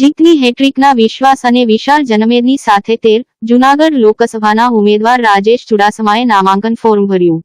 જીતની હેટ્રિકના વિશ્વાસ અને વિશાળ જનમેદની સાથે 13 જૂનાગઢ લોકસભાના ઉમેદવાર રાજેશ ચુડાસમાએ નામાંકન ફોર્મ ભર્યું।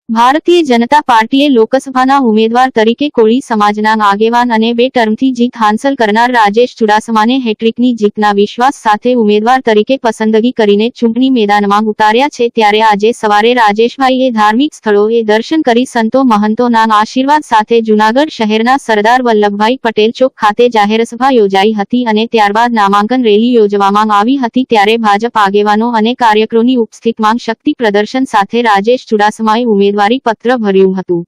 ભારતીય જનતા પાર્ટીએ લોકસભાના ઉમેદવાર તરીકે કોળી સમાજના આગેવાન અને 2 ટર્મથી જીત હાંસલ કરનાર રાજેશ ચુડાસમાને હેટ્રિકની જીતના વિશ્વાસ સાથે ઉમેદવાર તરીકે પસંદગી કરીને ચૂંટણી મેદાનમાં ઉતાર્યા છે। ત્યારે આજે સવારે રાજેશભાઈએ ધાર્મિક સ્થળોએ દર્શન કરી સંતો મહંતોના આશીર્વાદ સાથે જૂનાગઢ શહેરના સરદાર વલ્લભભાઈ પટેલ ચોક ખાતે જાહેરસભા યોજાઈ હતી અને ત્યારબાદ નામાંકન રેલી યોજવામાં આવી હતી। ત્યારે ભાજપ આગેવાનો અને કાર્યકરોની ઉપસ્થિતિમાં શક્તિ પ્રદર્શન સાથે રાજેશ ચુડાસમાએ ઉમેદવારી પત્ર ભર્યું હતું।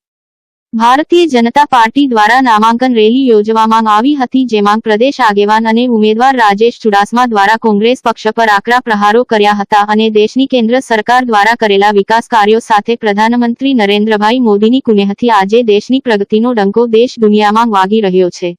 ભારતીય જનતા પાર્ટી દ્વારા નામાંકન રેલી યોજવામાં આવી હતી, જેમાં પ્રદેશ આગેવાન અને ઉમેદવાર રાજેશ ચુડાસમા દ્વારા કોંગ્રેસ પક્ષ પર આકરા પ્રહારો કર્યા હતા અને દેશની કેન્દ્ર સરકાર દ્વારા કરેલા વિકાસ કાર્યો સાથે પ્રધાનમંત્રી નરેન્દ્રભાઈ મોદીની કુનેહથી આજે દેશની પ્રગતિનો ડંકો દેશ દુનિયામાં વાગી રહ્યો છે।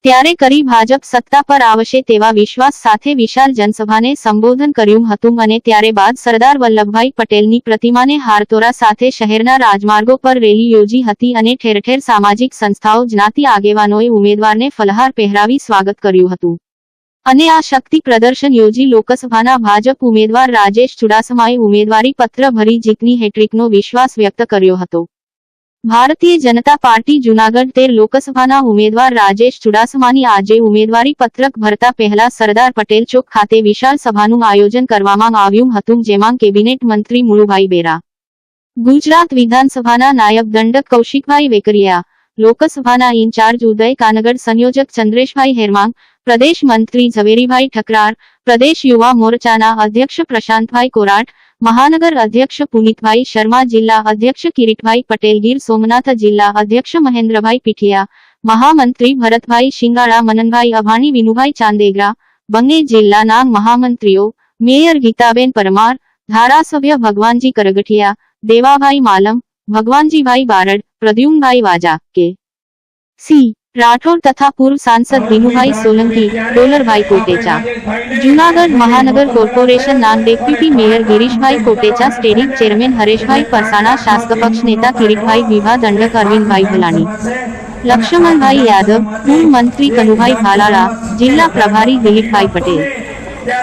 ત્યારે કરી ભાજપ સત્તા પર આવશે તેવા વિશ્વાસ સાથે વિશાળ જનસભાને સંબોધન કર્યું હતું અને ત્યારે બાદ સરદાર વલ્લભભાઈ પટેલની પ્રતિમાને હારતોરા સાથે શહેરના રાજમાર્ગો પર રેલી યોજી હતી અને ઠેર ઠેર સામાજિક સંસ્થાઓ જ્ઞાતિ આગેવાનોએ ઉમેદવારને ફલહાર પહેરાવી સ્વાગત કર્યું હતું અને આ શક્તિ પ્રદર્શન યોજી લોકસભાના ભાજપ ઉમેદવાર રાજેશ ચુડાસમાએ ઉમેદવારી પત્ર ભરી જીતની હેટ્રિકનો વિશ્વાસ વ્યક્ત કર્યો હતો। ભારતીય જનતા પાર્ટી જૂનાગઢ 13 લોકસભાના ઉમેદવાર રાજેશ ચુડાસમાની આજે ઉમેદવારી પત્રક ભરતા પહેલા સરદાર પટેલ ચોક ખાતે વિશાળ સભાનું આયોજન કરવામાં આવ્યું હતું, જેમાં કેબિનેટ મંત્રી મુળુભાઈ બેરા, ગુજરાત વિધાનસભાના નાયબ દંડક કૌશિકભાઈ વેકરિયા, લોકસભાના ઇન્ચાર્જ ઉદય કાનગડ, સંયોજક ચંદ્રેશભાઈ હેરમાંગ, પ્રદેશ મંત્રી ઝવેરીભાઈ ઠકરાર, પ્રદેશ યુવા મોરચાના અધ્યક્ષ પ્રશાંતભાઈ કોરાટ, મહાનગર અધ્યક્ષ પુનિતભાઈ શર્મા, જિલ્લા અધ્યક્ષ કિરીટભાઈ પટેલ, ગીર સોમનાથ જિલ્લા અધ્યક્ષ મહેન્દ્રભાઈ પીઠિયા, મહામંત્રી ભરતભાઈ શિંગાળા, મનનભાઈ અભાણી, વિનુભાઈ ચાંદેગરા, બંને જિલ્લાના મહામંત્રીઓ, મેયર ગીતાબેન પરમાર, ધારાસભ્ય ભગવાનજી કરગઠિયા, દેવાભાઈ માલમ, ભગવાનજીભાઈ બારડ, પ્રદ્યુમ્નભાઈ વાજા, કે સી રાઠોડ તથા પૂર્વ સાંસદ વિનુભાઈ સોલંકી, ડોલરભાઈ કોટેચા, જૂનાગઢ મહાનગર કોર્પોરેશનના deputy mayor Girishbhai Kotecha, standing chairman Hareshbhai Parsana, શાસક પક્ષ નેતા કિરીટભાઈ વિભા, દંડક અરવિંદભાઈ ભલાણી, લક્ષ્મણભાઈ યાદવ, પૂર્વ મંત્રી કનુભાઈ ભાલાળા, જિલ્લા પ્રભારી દિલીપભાઈ પટેલ,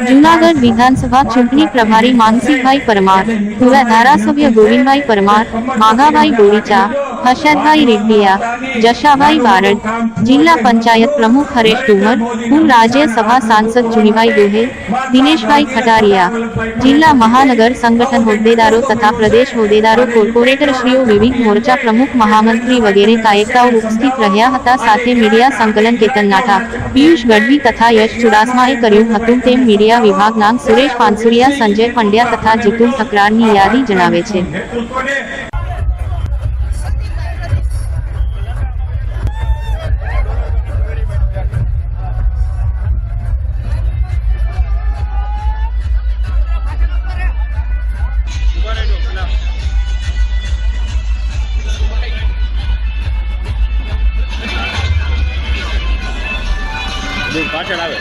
જૂનાગઢ વિધાનસભા ચૂંટણી પ્રભારી માનસીભાઈ પરમાર, પૂર્વ ધારાસભ્ય ગોવિંદભાઈ પરમાર, માગાભાઈ ગોરીચા, હર્ષદભાઈ રેડ્ડિયા, જશાભાઈ બારડ, જિલ્લા પંચાયત પ્રમુખ હરેશ ડુમર, પૂર્વ રાજ્યસભા સાંસદ ચુનીભાઈ ગોહેલ, દિનેશભાઈ ખટારિયા, જિલ્લા મહાનગર સંગઠન હોદ્દેદારો તથા પ્રદેશ હોદ્દેદારો, કોર્પોરેટરશ્રીઓ, વિવિધ મોરચા પ્રમુખ, મહામંત્રી વગેરે કાયકતાઓ ઉપસ્થિત રહ્યા હતા। સાથે મીડિયા સંકલન કેતન નાઠા, પિયુષ ગઢવી તથા યશ ચુડાસમાએ કર્યું હતું તેમ મીડિયા વિભાગના સુરેશ પાનસુરિયા, સંજય પંડ્યા તથા જીતુલ ઠકરારની યાદી જણાવે છે। પાછળ આવે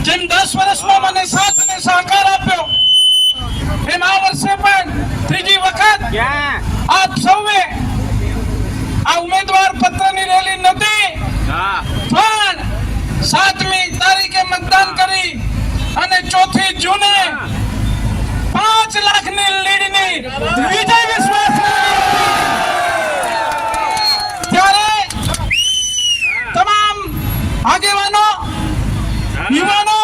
જેમ 10 વર્ષમાં મને સાથ અને સહકાર આપ્યો એમ આ વર્ષે પણ ત્રીજી વખત આપ સૌએ આ ઉમેદવાર પત્રની રેલી નથી પણ 7મી તારીખે મતદાન કરી અને 4 જૂને 5 લાખની લીડની વિજય વિશ્વાસ ત્યારે તમામ આગેવાનો યુવાનો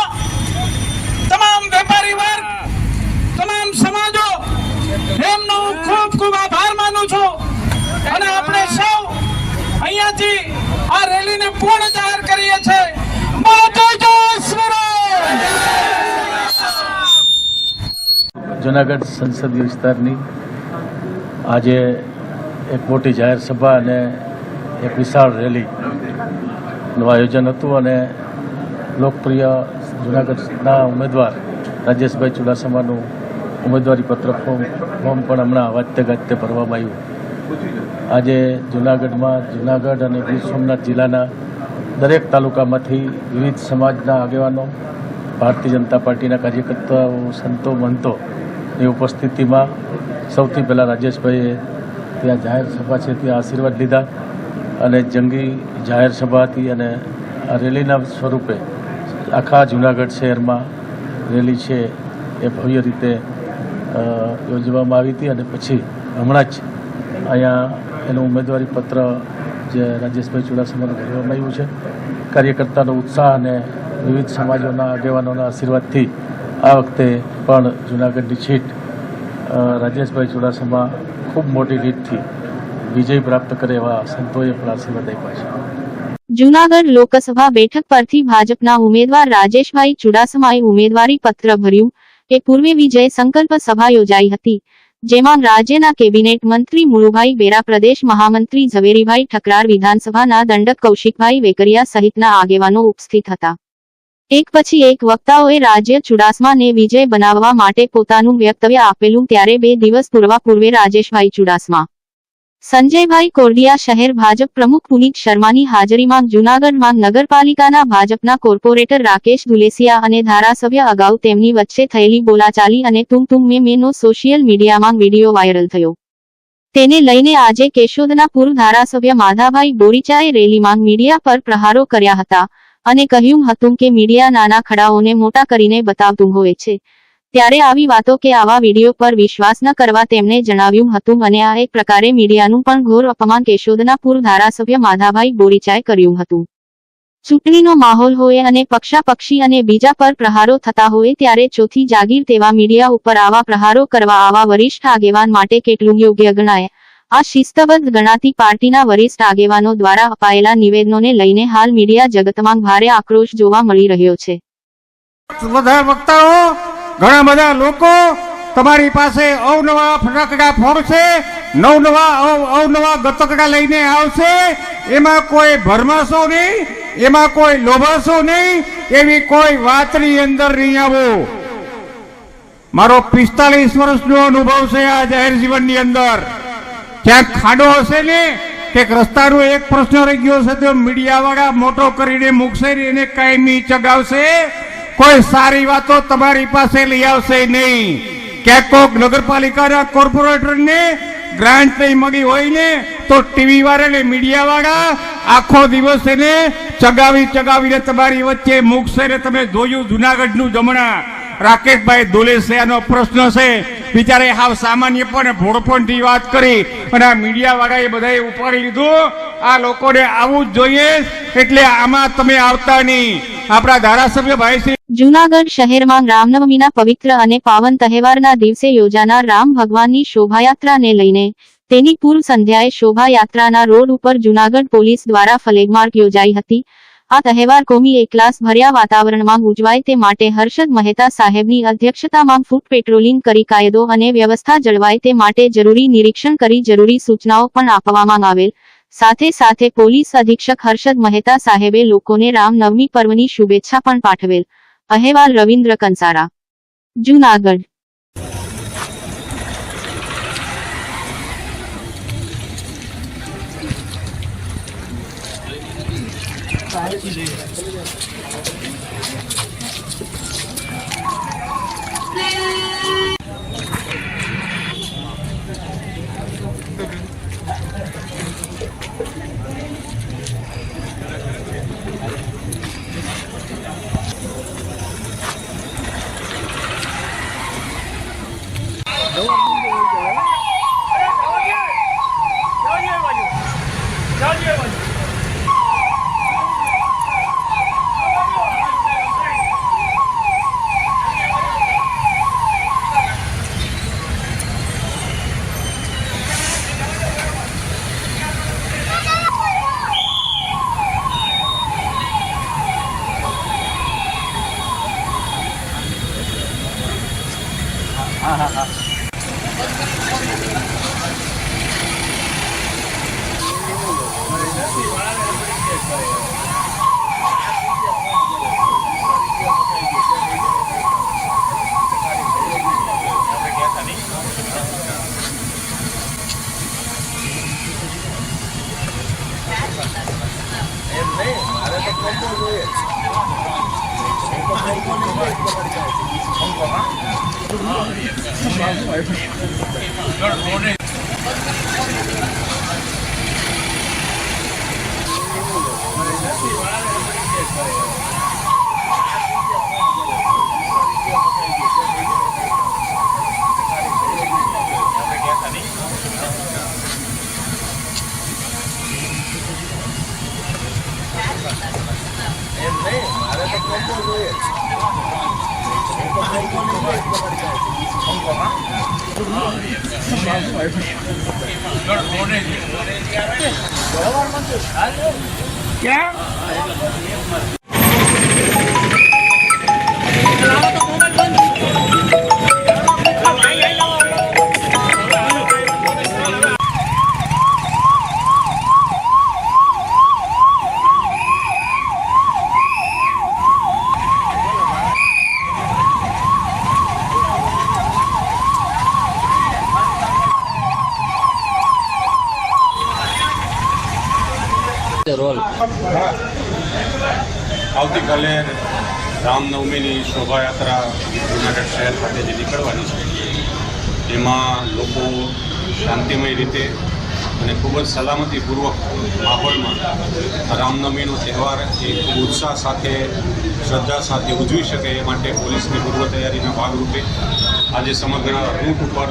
તમામ વેપારી વર્ગ તમામ સમાજો એમનો ખૂબ ખૂબ આભાર માનું છું અને આપણે સૌ અહીંયાથી આ રેલીને પૂર્ણ જાહેર કરીએ છીએ જૂનાગઢ સંસદીય વિસ્તારની આજે એક મોટી જાહેર સભા અને એક વિશાળ રેલીનું આયોજન હતું અને લોકપ્રિય જૂનાગઢના ઉમેદવાર રાજેશભાઈ ચુડાસમાનું ઉમેદવારી પત્ર ફોર્મ પણ હમણાં વાજતે ગાજતે ભરવામાં આવ્યું. આજે જૂનાગઢ અને ગીર સોમનાથ જિલ્લાના દરેક તાલુકામાંથી વિવિધ સમાજના આગેવાનો, ભારતીય જનતા પાર્ટીના કાર્યકર્તાઓ, સંતો, મહંતોની ઉપસ્થિતિમાં સૌથી પહેલાં રાજેશભાઈએ ત્યાં જાહેર સભા છે ત્યાં આશીર્વાદ લીધા અને જંગી જાહેર સભા હતી અને આ રેલીના સ્વરૂપે આખા જૂનાગઢ શહેરમાં રેલી છે એ ભવ્ય રીતે યોજવામાં આવી હતી અને પછી હમણાં જ અહીંયા એનું ઉમેદવારી પત્ર જે રાજેશભાઈ ચુડાસમાનું ભરવામાં આવ્યું છે. કાર્યકર્તાનો ઉત્સાહ અને વિવિધ સમાજોના આગેવાનોના આશીર્વાદથી આ વખતે પણ જૂનાગઢની સીટ રાજેશભાઈ ચુડાસમા ખૂબ મોટી લીડથી વિજય પ્રાપ્ત કરે એવા સંતોએ પણ આશીર્વાદ આપ્યા છે. જૂનાગઢ લોકસભા બેઠક પરથી ભાજપના ઉમેદવાર રાજેશભાઈ ચુડાસમાએ ઉમેદવારી પત્ર ભર્યું એ પૂર્વે વિજય સંકલ્પ સભા યોજાઈ હતી, જેમાં રાજ્યના કેબિનેટ મંત્રી મુળુભાઈ બેરા, પ્રદેશ મહામંત્રી ઝવેરીભાઈ ઠકરાર, વિધાનસભાના દંડક કૌશિકભાઈ વેકરિયા સહિતના આગેવાનો ઉપસ્થિત હતા. એક પછી એક વક્તાઓએ રાજ્ય ચુડાસમાને વિજય બનાવવા માટે પોતાનું વક્તવ્ય આપેલું ત્યારે 2 દિવસ પૂર્વે રાજેશભાઈ ચુડાસમા, સંજયભાઈ કોરડિયા, શહેર ભાજપ પ્રમુખ પુનિત શર્માની હાજરીમાં જૂનાગઢમાં નગરપાલિકાના ભાજપના કોર્પોરેટર રાકેશ દુલેસિયા અને ધારાસભ્ય અગાઉ તેમની વચ્ચે થયેલી બોલાચાલી અને તુમ મેનો સોશિયલ મીડિયામાં વિડીયો વાયરલ થયો. તેને લઈને આજે કેશોદના પૂર્વ ધારાસભ્ય માધાભાઈ બોરીચાએ રેલીમાં મીડિયા પર પ્રહારો કર્યા હતા અને કહ્યું હતું કે મીડિયા નાના ખડાઓને મોટા કરીને બતાવતું હોય છે, ત્યારે આવી વાતો કે આવા વિડીયો પર વિશ્વાસ ન કરવા તેમણે જણાવ્યું હતું અને આ એક પ્રકારે મીડિયાનું પણ ઘોર અપમાન કેશોદના પૂર્વ ધારાસભ્ય માધાભાઈ બોરીચાએ કર્યું હતું. ચૂંટણીનો માહોલ હોય અને પક્ષાપક્ષી અને બીજા પર પ્રહારો થતા હોય ત્યારે ચોથી જાગીર તેવા મીડિયા ઉપર આવા પ્રહારો કરવા આવા વરિષ્ઠ આગેવાન માટે કેટલું યોગ્ય ગણાય? આ શિસ્તબદ્ધ ગણાતી પાર્ટીના વરિષ્ઠ આગેવાનો દ્વારા અપાયેલા નિવેદનોને લઈને હાલ મીડિયા જગતમાં ભારે આક્રોશ જોવા મળી રહ્યો છે. બધા વક્તાઓ ઘણા બધા લોકો તમારી પાસે અવનવા ફટાકડા ફોડશે, અવનવા ગતકડા લઈને આવશે. એમાં કોઈ ભરમાશો નહીં, એમાં કોઈ લોભાશો નહીં, એવી કોઈ વાતની અંદર નહીં આવો. મારો 45 વર્ષનો અનુભવ છે આ જાહેર જીવનની અંદર. ક્યાંક ખાડો હશે ને કે રસ્તાનો એક પ્રશ્ન રહી ગયો છે તો મીડિયાવાળા મોટો કરીને મૂકશે ને એને કાયમી ચગાવશે. કોઈ સારી વાતો તમારી પાસે લઈ આવશે નહીં. ક્યાંક કોઈક નગરપાલિકાના કોર્પોરેટરને ગ્રાન્ટ નહીં મળી હોય ને તો ટીવી વાળા ને મીડિયા વાળા આખો દિવસ એને ચગાવીને તમારી વચ્ચે મૂકશે ને તમે જોયું જુનાગઢનું જમણા રાકેશભાઈ દોલેસિયાનો પ્રશ્ન છે. બિચારે હાવ સામાન્ય પણ ભોળપણથી વાત કરી અને આ મીડિયા વાળાએ બધાએ ઉપાડી લીધું. આ લોકોને આવવું જ જોઈએ, એટલે આમાં તમે આવતા નહીં. આપણા ધારાસભ્ય ભાઈ શ્રી જૂનાગઢ શહેરમાં રામનવમીના પવિત્ર અને પાવન તહેવારના દિવસે યોજાનાર રામ ભગવાનની શોભાયાત્રાને લઈને તેની પૂર્વ સંધ્યાએ શોભાયાત્રાના રોડ ઉપર જૂનાગઢ પોલીસ દ્વારા ફ્લેગમાર્ચ યોજાઈ હતી. આ તહેવાર કોમી એકલાસ ભર્યા વાતાવરણમાં ઉજવાય તે માટે હર્ષદ મહેતા સાહેબની અધ્યક્ષતામાં ફૂટ પેટ્રોલિંગ કરી કાયદો અને વ્યવસ્થા જળવાય તે માટે જરૂરી નિરીક્ષણ કરી જરૂરી સૂચનાઓ પણ આપવામાં આવેલ. સાથે સાથે પોલીસ અધિક્ષક હર્ષદ મહેતા સાહેબે લોકોને રામનવમી પર્વની શુભેચ્છા પણ પાઠવેલ. અહેવાલ રવિન્દ્ર કંસારા, જૂનાગઢ. આવતીકાલે રામનવમીની શોભાયાત્રા જૂનાગઢ શહેર ખાતેથી નીકળવાની છે. એમાં લોકો શાંતિમય રીતે અને ખૂબ જ સલામતીપૂર્વક માહોલમાં રામનવમીનો તહેવાર એ ખૂબ ઉત્સાહ સાથે શ્રદ્ધા સાથે ઉજવી શકે એ માટે પોલીસની પૂર્વ તૈયારીના ભાગરૂપે આજે સમગ્ર રૂટ ઉપર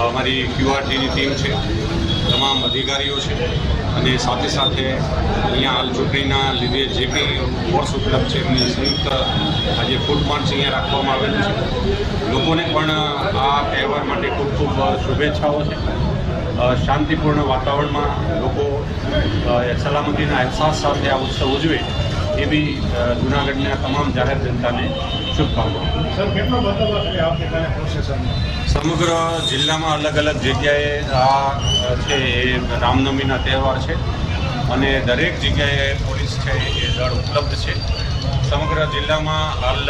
અમારી QRTની ટીમ છે, તમામ અધિકારીઓ છે અને સાથે સાથે અહીંયા હાલ ચૂંટણીના લીધે જે કંઈ ફોર્સ ઉપલબ્ધ છે એમની સંયુક્ત આજે ફૂટ માર્ચ અહીંયા રાખવામાં આવેલું છે. લોકોને પણ આ તહેવાર માટે ખૂબ ખૂબ શુભેચ્છાઓ છે. શાંતિપૂર્ણ વાતાવરણમાં લોકો સલામતીના અહેસાસ સાથે આ ઉત્સવ ઉજવે એવી જૂનાગઢના તમામ જાહેર જનતાને શુભકામનાઓ. સર કેટલો બંદોબસ્ત છે આવતીકાલે પ્રોસેસરમાં? સમગ્ર જિલ્લામાં અલગ અલગ જગ્યાએ આ છે એ રામનવમીના તહેવાર છે અને દરેક જગ્યાએ પોલીસ છે એ દળ ઉપલબ્ધ છે. સમગ્ર જિલ્લામાં હાલ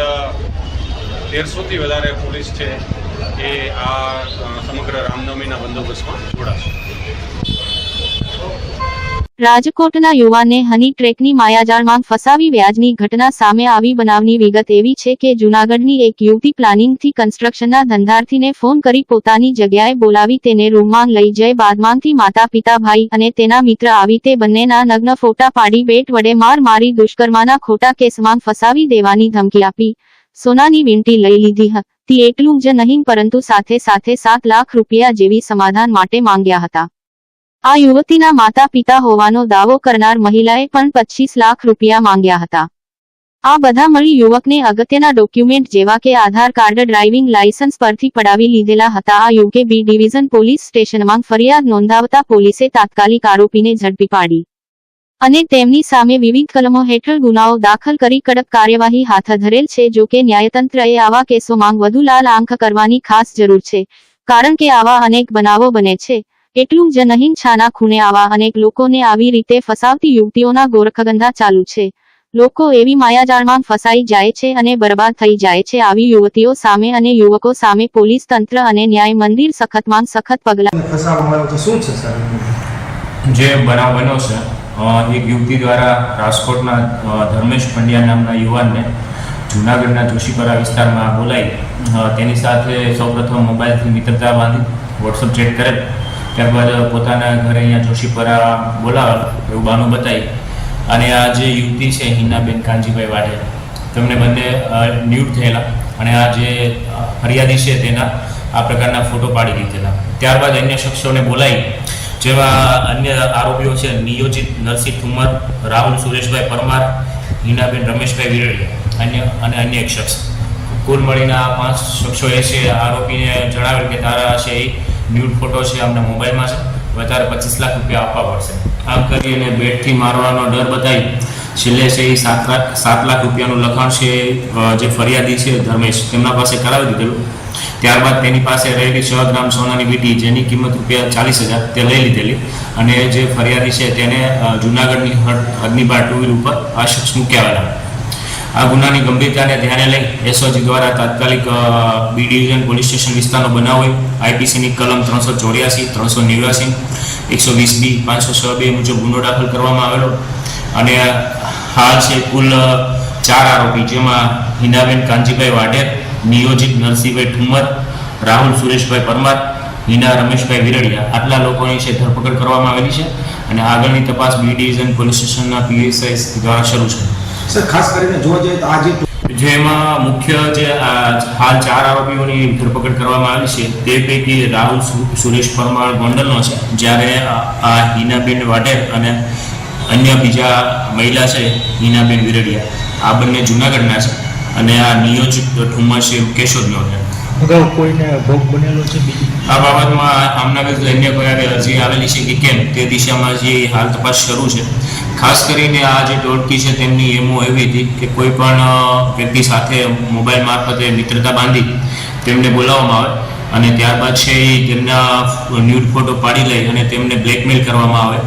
1300થી વધારે પોલીસ છે એ આ સમગ્ર રામનવમીના બંદોબસ્તમાં જોડાશે. રાજકોટના યુવાનને હની ટ્રેકની માયાજાળમાં ફસાવી વ્યાજની ઘટના સામે આવી. બનાવની વિગત એવી છે કે જૂનાગઢની એક યુવતી પ્લાનિંગથી કન્સ્ટ્રક્શનના ધંધાર્થીને ફોન કરી પોતાની જગ્યાએ બોલાવી તેને રૂમમાં લઈ જઈ બાદમાંથી માતા પિતા ભાઈ અને તેના મિત્ર આવી તે બંનેના નગ્ન ફોટા પાડી બેટ વડે મારી દુષ્કર્મના ખોટા કેસમાં ફસાવી દેવાની ધમકી આપી સોનાની વીંટી લઈ લીધી હતી. એટલું જ નહીં પરંતુ સાથે 7 લાખ રૂપિયા જેવી સમાધાન માટે માંગ્યા હતા. આ યુવતીના માતા પિતા હોવાનો દાવો કરનાર મહિલાએ પણ 25 લાખ રૂપિયા માંગ્યા હતા. આ બધા મળી યુવકને અગત્યના ડોક્યુમેન્ટ જેવા કે આધાર કાર્ડ ડ્રાઇવિંગ લાયસન્સ પરથી પડાવી લીધેલા હતા. આ યુવકે બી ડિવિઝન પોલીસ સ્ટેશનમાં ફરિયાદ નોંધાવતા પોલીસે તાત્કાલિક આરોપીને ઝડપી પાડી અને તેમની સામે વિવિધ કલમો હેઠળ ગુનાઓ દાખલ કરી કડક કાર્યવાહી હાથ ધરેલ છે. જો કે ન્યાયતંત્રએ આવા કેસોમાં વધુ લાલ આંખ કરવાની ખાસ જરૂર છે, કારણ કે આવા અનેક બનાવો બને છે. એટલું જ નહીં, છાના ખૂણે આવા અનેક લોકોને આવી રીતે ફસાવતી યુવતીઓના ગોરખધંધા ચાલુ છે. લોકો એવી માયાજાળમાં ફસાઈ જાય છે અને બરબાદ થઈ જાય છે. આવી યુવતીઓ સામે અને યુવકો સામે પોલીસ તંત્ર અને ન્યાય મંદિર સખતમાં સખત પગલાં ફસાવવામાં આવ્યો તો શું છે સર? જે બનાવ બન્યો છે, એક યુવતી દ્વારા રાજકોટના ધર્મેશ પંડ્યા નામના યુવાનને જૂનાગઢના જોશીપરા વિસ્તારમાં બોલાવી તેની સાથે સૌપ્રથમ મોબાઈલથી મિત્રતા બાંધી વોટ્સઅપ ચેટ કરેલ. ત્યારબાદ પોતાના ઘરે અહીંયા જોશીપરા બોલાવેલ એવું બહાનું બતાવી અને આ જે યુવતી છે હિનાબેન કાનજીભાઈ વાઢેર, તેમને બંને ન્યૂડ થયેલા અને આ જે ફરિયાદી છે તેના આ પ્રકારના ફોટો પાડી દીધેલા. ત્યારબાદ અન્ય શખ્સોને બોલાવી જેવા અન્ય આરોપીઓ છે નિયોજિત નરસિંહ ઠુમર, રાહુલ સુરેશભાઈ પરમાર, હિનાબેન રમેશભાઈ વિરડિયા અને અન્ય એક શખ્સ, કુલ મળીને આ 5 શખ્સોએ છે આરોપીને જણાવેલ કે તારા છે એ ન્યૂડ ફોટો છે અમને મોબાઈલમાં છે, હવે તારે 25 લાખ રૂપિયા આપવા પડશે. આમ કરીને બેટથી મારવાનો ડર બતાવી છેલ્લે છે એ 7 લાખ રૂપિયાનું લખાણ છે જે ફરિયાદી છે ધર્મેશ તેમના પાસે કરાવી દીધેલું. ત્યારબાદ તેની પાસે રહેલી 6 ગ્રામ સોનાની વીંટી જેની કિંમત રૂપિયા 40,000 તે લઈ લીધેલી અને જે ફરિયાદી છે તેને જૂનાગઢની હદની બહાર 2 વ્હીલ ઉપર આ શખ્સ મૂકી આવેલા. આ ગુનાની ગંભીરતાને ધ્યાને લઈ એસઓજી દ્વારા તાત્કાલિક બી ડિવિઝન પોલીસ સ્ટેશન વિસ્તારનો બનાવ હોય આઈપીસીની કલમ 384, 389, 120B, 506B મુજબ ગુનો દાખલ કરવામાં આવેલો અને હાલ છે કુલ 4 આરોપી, જેમાં હિનાબેન કાનજીભાઈ વાઢેર, નિયોજિત નરસિંહભાઈ ઠુમર, રાહુલ સુરેશભાઈ પરમાર, હિના રમેશભાઈ વિરડિયા, આટલા લોકોની છે ધરપકડ કરવામાં આવેલી છે અને આગળની તપાસ બી ડિવિઝન પોલીસ સ્ટેશનના પીએસઆઈ દ્વારા શરૂ છે. સર ખાસ કરીને જોવા જઈએ તો આજે જેમાં મુખ્ય જે હાલ 4 આરોપીઓની ધરપકડ કરવામાં આવી છે તે પૈકી રાહુલ સુરેશ પરમાર ગોંડલનો છે, જ્યારે આ હિનાબેન વાઢેર અને અન્ય બીજા મહિલા છે હિનાબેન વિરડિયા, આ બંને જૂનાગઢના છે અને આ નિયોજિત ઠુમર છે કેશોદનો છે. અગાઉ કોઈને ભોગ બનેલો છે? આ બાબતમાં આમના વિરુદ્ધ અન્ય કોઈ અરજી આવેલી છે કે કેમ તે દિશામાં જે હાલ તપાસ શરૂ છે. ખાસ કરીને આ જે ટોળકી છે તેમની એમો એવી હતી કે કોઈ પણ વ્યક્તિ સાથે મોબાઈલ મારફતે મિત્રતા બાંધી તેમને બોલાવવામાં આવે અને ત્યારબાદ છે એ તેમના ન્યૂડ ફોટો પાડી લઈ અને તેમને બ્લેકમેલ કરવામાં આવે,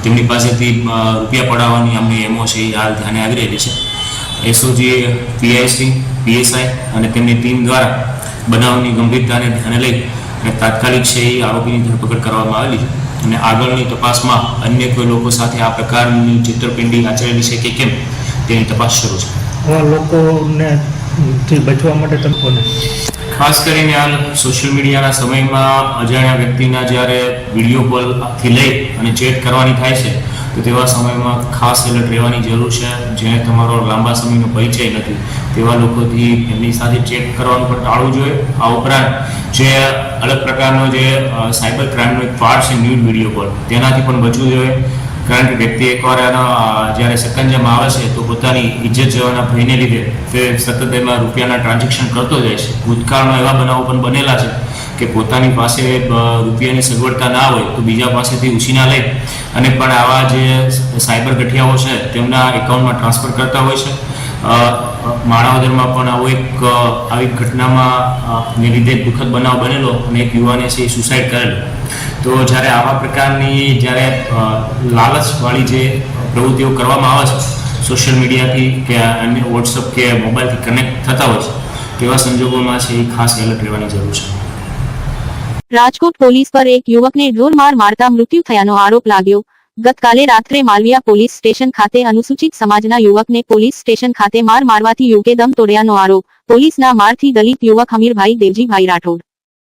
તેમની પાસેથી રૂપિયા પડાવવાની અમની એમો છે એ હાલ ધ્યાને આવી રહેલી છે. એસઓજી, પીઆઈસી, પીએસઆઈ અને તેમની ટીમ દ્વારા બનાવની ગંભીરતાને ધ્યાને લઈ અને તાત્કાલિક છે એ આરોપીની ધરપકડ કરવામાં આવેલી છે અને આગળની તપાસમાં અન્ય કોઈ લોકો સાથે આ પ્રકારની છેતરપિંડી આચરેલી છે કે કેમ તેની તપાસ શરૂ છે. લોકોને બચવા માટે તમને ખાસ કરીને હાલ સોશિયલ મીડિયાના સમયમાં અજાણ્યા વ્યક્તિના જ્યારે વિડીયો કોલથી લઈ અને ચેટ કરવાની થાય છે તો તેવા સમયમાં ખાસ એલર્ટ રહેવાની જરૂર છે. જેને તમારો લાંબા સમયનો પરિચય નથી તેવા લોકોથી એમની સાથે ચેટ કરવાનું પણ ટાળવું જોઈએ. આ ઉપરાંત જે અલગ પ્રકારનો જે સાયબર ક્રાઇમનો એક પાર્ટ છે ન્યૂડ વિડીયો કોલ, તેનાથી પણ બચવું જોઈએ. કારણ કે વ્યક્તિ એકવાર એનો જ્યારે સકંજામાં આવે છે તો પોતાની ઇજ્જત જવાના ભયને લીધે તે સતત એમાં રૂપિયાના ટ્રાન્ઝેક્શન કરતો જાય છે. ભૂતકાળમાં એવા બનાવો પણ બનેલા છે કે પોતાની પાસે રૂપિયાની સગવડતા ના હોય તો બીજા પાસેથી ઉછીના લઈ અને પણ આવા જે સાયબર ગઠિયાઓ છે તેમના એકાઉન્ટમાં ટ્રાન્સફર કરતા હોય છે માણાવદરમાં પણ આવી ઘટનામાં ને લીધે દુઃખદ બનાવ બનેલો અને એક યુવાને છે એ સુસાઇડ કરેલો. તો જ્યારે આવા પ્રકારની લાલચવાળી જે પ્રવૃત્તિઓ કરવામાં આવે છે સોશિયલ મીડિયાથી કે અન્ય વોટ્સઅપ કે મોબાઈલથી કનેક્ટ થતા હોય છે, તેવા સંજોગોમાં છે એ ખાસ એલર્ટ રહેવાની જરૂર છે. રાજકોટ પોલીસ પર એક યુવકને ઢોર માર મારતા મૃત્યુ થયાનો આરોપ લાગ્યો. ગતકાલે રાત્રે માલવિયા પોલીસ સ્ટેશન ખાતે અનુસૂચિત સમાજના યુવકને પોલીસ સ્ટેશન ખાતે માર મારવાથી યુવકે દમ તોડ્યાનો આરોપ. પોલીસના મારથી દલિત યુવક હમીરભાઈ દેવજીભાઈ રાઠોડ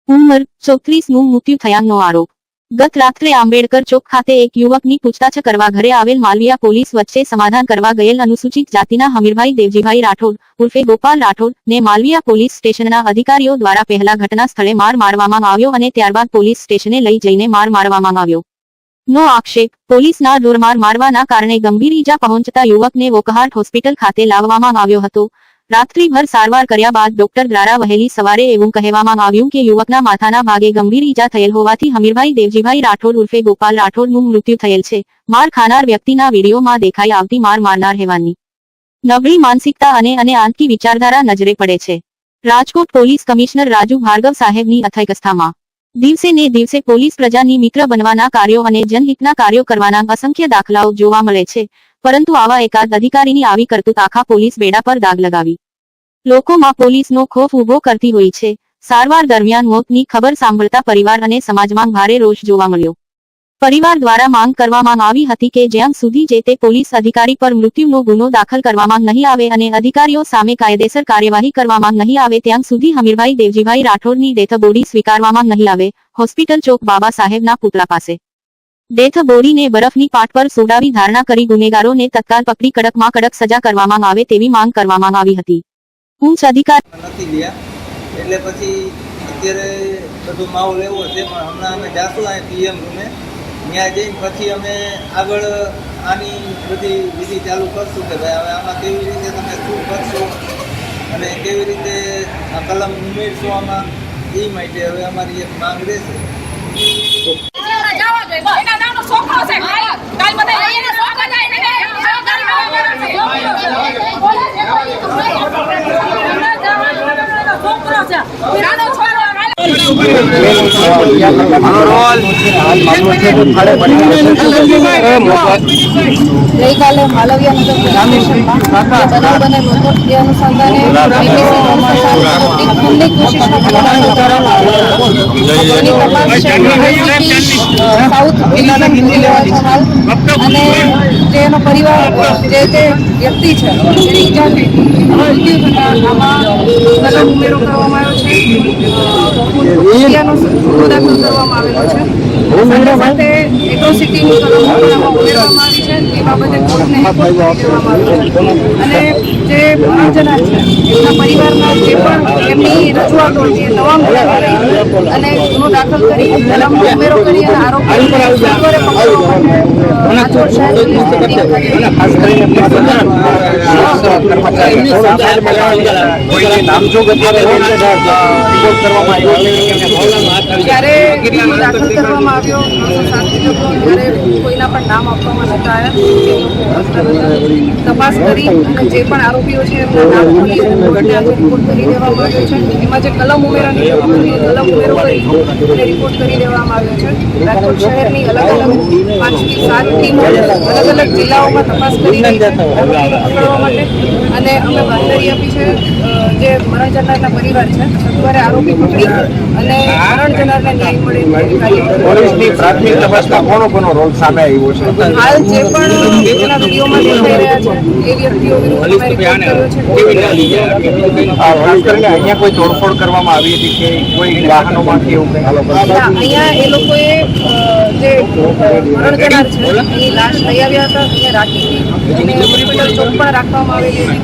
ઉંમર 34નું મૃત્યુ થયાનો આરોપ. ગત રાત્રે આંબેડકર ચોક ખાતે એક યુવકની પૂછતાછ કરવા ઘરે આવેલ માલવિયા પોલીસ વચ્ચે સમાધાન કરવા ગયેલ અનુસૂચિત જાતિના હમીરભાઈ દેવજીભાઈ રાઠોડ ઉર્ફે ગોપાલ રાઠોડ ને માલવિયા પોલીસ સ્ટેશનના અધિકારીઓ દ્વારા પહેલા ઘટના સ્થળે માર મારવામાં આવ્યો અને ત્યારબાદ પોલીસ સ્ટેશને લઈ જઈને માર મારવામાં આવ્યો. નો આક્ષેપ. પોલીસના ઢોરમાર મારવાના કારણે ગંભીર ઈજા પહોંચતા યુવકને વોકહાર્ટ હોસ્પિટલ ખાતે લાવવામાં આવ્યો હતો. રાત્રિભર સારવાર કર્યા બાદ ડોક્ટર દ્વારા વહેલી સવારે એવું કહેવામાં આવ્યું કે યુવકના માથાના ભાગે ગંભીર ઈજા થયેલ હોવાથી હમીરભાઈ દેવજીભાઈ રાઠોડ ઉર્ફે ગોપાલ રાઠોડનું મૃત્યુ થયેલ છે. માર ખાનાર વ્યક્તિના વિડીયોમાં દેખાઈ આવતી માર મારનાર હેવાની નબળી માનસિકતા અને આંતકી વિચારધારા નજરે પડે છે. રાજકોટ પોલીસ કમિશનર રાજુ ભાર્ગવ સાહેબની અધ્યક્ષતામાં દિવસે ને દિવસે પોલીસ પ્રજાની મિત્ર બનવાના કાર્યો અને જનહિતના કાર્યો કરવાના અસંખ્ય દાખલાઓ જોવા મળે છે, પરંતુ આવા એકાદ અધિકારીની આવી કરતૂત આખા પોલીસ બેડા પર દાગ લગાવી લોકોમાં પોલીસનો ખોફ ઉભો કરતી હોય છે. સારવાર દરમિયાન મોતની ખબર સાંભળતા પરિવાર અને સમાજમાં ભારે રોષ જોવા મળ્યો. પરિવાર દ્વારા માંગ કરવામાં આવી હતી કે જ્યાં સુધી જે તે પોલીસ અધિકારી પર મૃત્યુનો ગુનો દાખલ કરવામાં નહીં આવે અને અધિકારીઓ સામે કાયદેસર કાર્યવાહી કરવામાં નહીં આવે ત્યાં સુધી હમીરભાઈ દેવજીભાઈ રાઠોડની ડેથ બોડી સ્વીકારવામાં નહીં આવે. હોસ્પિટલ ચોક બાબા સાહેબના પુતળા પાસે ડેથ બોડીને બરફની પાટ પર સોડાવી ધારણા કરી ગુનેગારોને તત્કાલ પકડી કડકમાં કડક સજા કરવામાં આવે તેવી માંગ કરવામાં આવી હતી. ઉચ્ચ અધિકારી નથી ગયા એટલે પછી અત્યારે બધો માહોલ એવો છે, પણ હમણાં અમે જાશું આ પીએમ રૂમે, ત્યાં જઈને પછી અમે આગળ આની બધી વિધિ ચાલુ કરશું કે ભાઈ હવે આમાં કેવી રીતે તમે શું કરશો અને કેવી રીતે આ કલમ ઉમેરશો આમાં, એ માટે હવે અમારી એક માંગ રહેશે. ગઈકાલે માલવિયા નગર પોલીસ સ્ટેશનમાં બનાવ બનેલો હતો તે અનુસંધાને ખુલ્લી કોશિશનો ગુનો દાખલ કરવામાં આવ્યો હતો. તેની તપાસ સાઉથ વિલાના હાલ અને તેનો પરિવાર જે તે વ્યક્તિ છે તેની ઈજા થઈ મૃત્યુ થતાં આમાં કલમ ઉમેરો કરવામાં આવ્યો છે, હત્યાનો ગુનો દાખલ કરવામાં આવેલો છે. સાથે સાથે એટ્રોસિટીની કલમો પણ આમાં ઉમેરવામાં આવી છે. એ બાબતે કોર્ટને દેવામાં આવ્યું છે અને જે મરણજનાર છે એમના પરિવારના જે પણ એમની રજૂઆતો હતી એ તમામ કરી અને ગુનો દાખલ કરી કલમનો ઉમેરો કરી અને આરોપીઓને સત્વરે પકડવા માટે રાજકોટ શહેર જ્યારે ગુનો દાખલ કરવામાં આવ્યો 7 ત્યારે કોઈના પણ નામ આપવામાં નહોતા આવ્યા. તપાસ કરી અને જે પણ આરોપીઓ છે એમના નામ ખોલી અને કોર્ટને આજે રિપોર્ટ કરી દેવામાં આવ્યો છે. એમાં જે કલમ ઉમેરાની જરૂર હતી એ કલમ ઉમેરો કરી અને રિપોર્ટ કરી દેવામાં આવ્યો છે. રાજકોટ શહેરની અલગ અલગ 5 થી 7 ટીમો અલગ અલગ જિલ્લાઓમાં તપાસ કરી રહી છે પકડવા માટે અને અમે બાંહેધરી આપી છે જે મરણ જનારના પરિવાર છે સત્વરે આરોપી પકડી અને મરણ જનારને ન્યાય મળે પોલીસની પ્રાથમિક તપાસમાં કોનો રોલ સામે આવ્યો છે? હાલ જે પણ એના વિડીયોમાં દેખાઈ રહ્યા છે એ વ્યક્તિઓ વિરુદ્ધ અમે રિપોર્ટ કર્યો છે. ખાસ કરીને અહીંયા કોઈ તોડફોડ કરવામાં આવી હતી કે કોઈ વાહનોમાંથી એવું કંઈ? અહીંયા એ લોકોએ જે મરણ જનાર છે એની લાશ લઈ આવ્યા હતા, અહીંયા રાખી હતી અને હોસ્પિટલ ચોક પણ રાખવામાં આવેલી હતી.